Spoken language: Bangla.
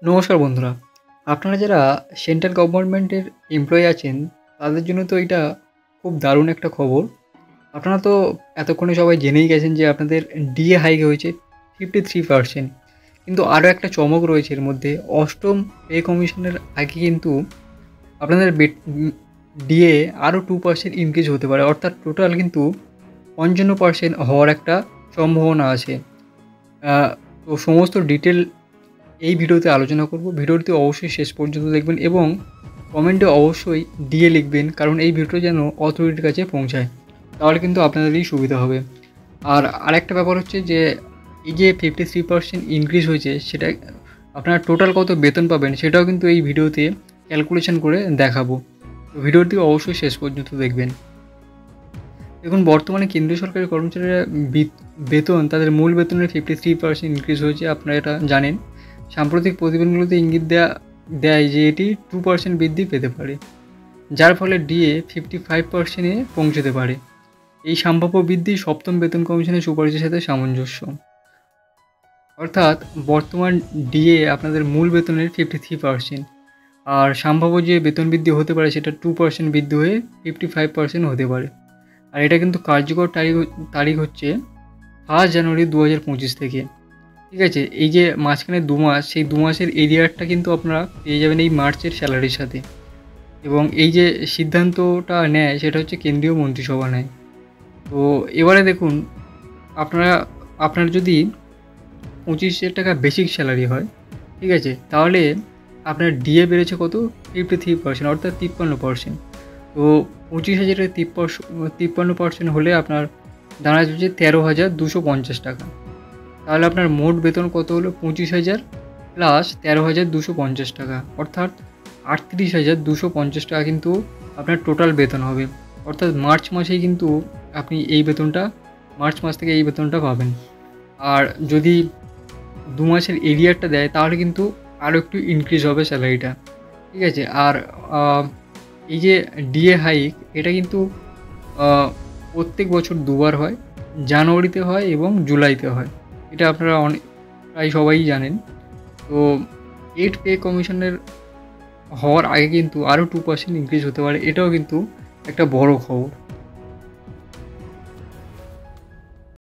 নমস্কার বন্ধুরা, আপনারা যারা সেন্ট্রাল গভর্নমেন্টের এমপ্লয়ি আছেন, তাদের জন্য তো এটা খুব দারুণ একটা খবর। আপনারা তো এতক্ষণে সবাই জেনেই গেছেন যে আপনাদের ডিএ হাইক হয়েছে 53%। কিন্তু আরও একটা চমক রয়েছে এর মধ্যে। অষ্টম পে কমিশনের আগে কিন্তু আপনাদের ডিএ আরও 2% ইনক্রিজ হতে পারে, অর্থাৎ টোটাল কিন্তু 55% হওয়ার একটা সম্ভাবনা আছে। তো সমস্ত ডিটেল এই ভিডিওতে আলোচনা করব। ভিডিওটি অবশ্যই শেষ পর্যন্ত দেখবেন এবং কমেন্টে অবশ্যই ডিএ লিখবেন, কারণ এই ভিডিও যেন অথরিটির কাছে পৌঁছায়, তাহলে কিন্তু আপনাদেরই সুবিধা হবে। আর আরেকটা ব্যাপার হচ্ছে যে এই যে 53% ইনক্রিজ হয়েছে, সেটা আপনারা টোটাল কত বেতন পাবেন সেটাও কিন্তু এই ভিডিওতে ক্যালকুলেশন করে দেখাবো। তো ভিডিওটি অবশ্যই শেষ পর্যন্ত দেখবেন। দেখুন, বর্তমানে কেন্দ্রীয় সরকারি কর্মচারীরা বেতন, তাদের মূল বেতনের 53% ইনক্রিজ হয়েছে, আপনারা এটা জানেন। সাম্প্রতিক প্রতিবেদনগুলোতে ইঙ্গিত দেয় যে এটি 2% বৃদ্ধি পেতে পারে, যার ফলে ডিএ 55%-এ পৌঁছতে পারে। এই সম্ভাব্য বৃদ্ধি সপ্তম বেতন কমিশনের সুপারিশের সাথে সামঞ্জস্য। অর্থাৎ বর্তমান ডিএ আপনাদের মূল বেতনের 53%, আর সম্ভাব্য যে বেতন বৃদ্ধি হতে পারে সেটা 2% বৃদ্ধি হয়ে 55% হতে পারে। আর এটা কিন্তু কার্যকর তারিখ হচ্ছে 1 জানুয়ারি 2025 থেকে। ঠিক আছে, এই যে মাঝখানে 2 মাস, সেই 2 মাসের এরিয়ারটা কিন্তু আপনারা পেয়ে যাবেন এই মার্চের স্যালারির সাথে। এবং এই যে সিদ্ধান্তটা নেয় সেটা হচ্ছে কেন্দ্রীয় মন্ত্রিসভা নেয়। তো এবারে দেখুন, আপনার যদি 25,000 টাকা বেসিক স্যালারি হয়, ঠিক আছে, তাহলে আপনার ডিএ বেড়েছে কত? 53%, অর্থাৎ 53%। তো 25,000-এর 53% হলে আপনার দাঁড়ায় হচ্ছে 13,250 টাকা। তাহলে আপনার মোট বেতন কত হলো? 25,000 প্লাস 13,250 টাকা, অর্থাৎ 38,250 টাকা কিন্তু আপনার টোটাল বেতন হবে। অর্থাৎ মার্চ মাসেই কিন্তু আপনি মার্চ মাস থেকে এই বেতনটা পাবেন। আর যদি 2 মাসের এরিয়ারটা দেয় তাহলে কিন্তু আরও একটু ইনক্রিজ হবে স্যালারিটা। ঠিক আছে, আর এই যে ডিএ হাইক, এটা কিন্তু প্রত্যেক বছর দুবার হয়, জানুয়ারিতে হয় এবং জুলাইতে হয়। এটা আপনারা প্রায় সবাই জানেন। তো 8 পে কমিশনের হওয়ার আগে কিন্তু আরও 2% ইনক্রিজ হতে পারে, এটাও কিন্তু একটা বড় খবর।